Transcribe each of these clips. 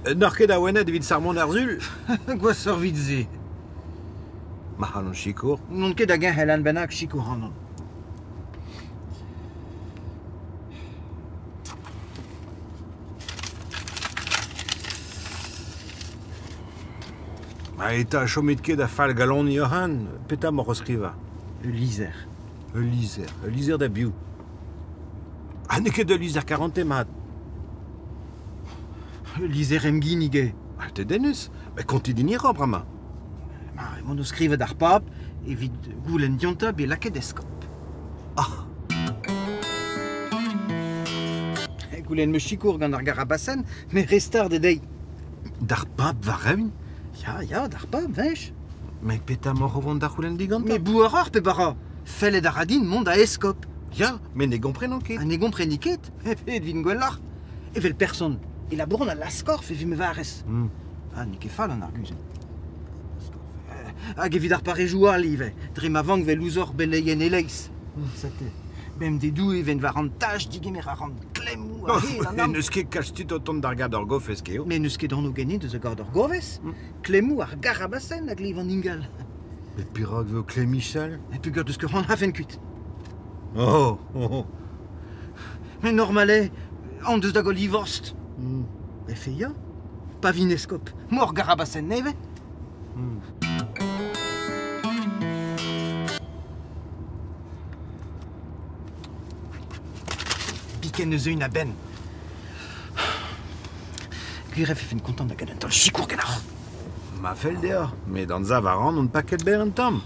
N'or ket a wenet evit sarmont ar zul. Gwa sorvit ze. Ma c'halon chikour. Non ket a gen helan bennak chikour hanon. Ma eta chomit ket a fall galon yohan, peta mor skriva. Lizer. Lizer da biou. Ah, ne ket de lizer 40 mat. Lizer emgi nige. Ah, te denus. Mais konti din iro, brama. Ma mon o skrivet ar pap, evit goulen dionta be laket eskop. Ah, Goulen me chikour gant ar garabasen, me restar de dei. d'ar pap va reun. Ya, d'ar pap, vech. Mais peta mor o vont da c'houlen digant. Me bou ar pe bara. Fellet ar radin mont a eskop. Ya, mais ne gompren ket. A ne gompreni ket, et vin gwellac'h. Evel person. E la bron a laskorf e vi me varez. Ah, ni ket fall an arguzen. Hag evit ar parejou ar live, dre ma vank vel ouzor beleien eleiz. Sate. Bem de dou even var an taj digemer ar an klemou a he an Et am. neus ket kalstut o ton d'ar gad ur gofes keo. Men eus ket an o genet eus a gard ur govez. Klemou ar garabasen hag liv an ingal. Et pirog veo Clé Michel. E peogwir deus ket ran hafen kuit. Oh. Men normale, an deus da go livorst. E fe ya, pa vin eskop. Mor garabasen neve. Piken eus eun a ben. Gwir efe fin kontant da gant an tol chikour ganar. Ma fel dehors. Mais dans Zavaran, on ne pas ket ber un tom.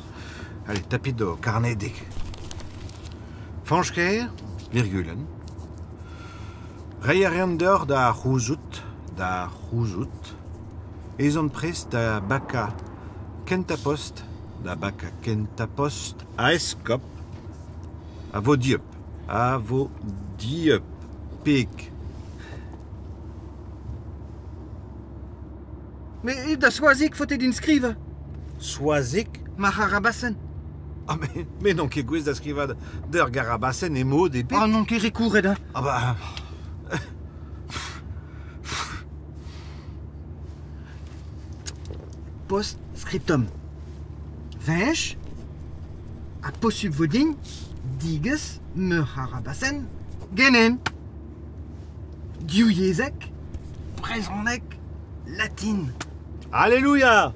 Allez, tapis do, carnet dik. Fanchker, virgulen. Reierian d'or da rouzout, Ezon prest da baka kentapost, a eskop, a vo dieup, pek. Me da soazik fotet inskriva. Soazik. Ma harabasen. Ah, mais non ket gwez da skriva d'ur garabasen e mod e pek. Ah non ket rekouret ha. Ah bah... Post scriptum. Vech, a posub vodin, diges, me harabasen, genen. Diou yezek, prezonek, latin. Alléluia.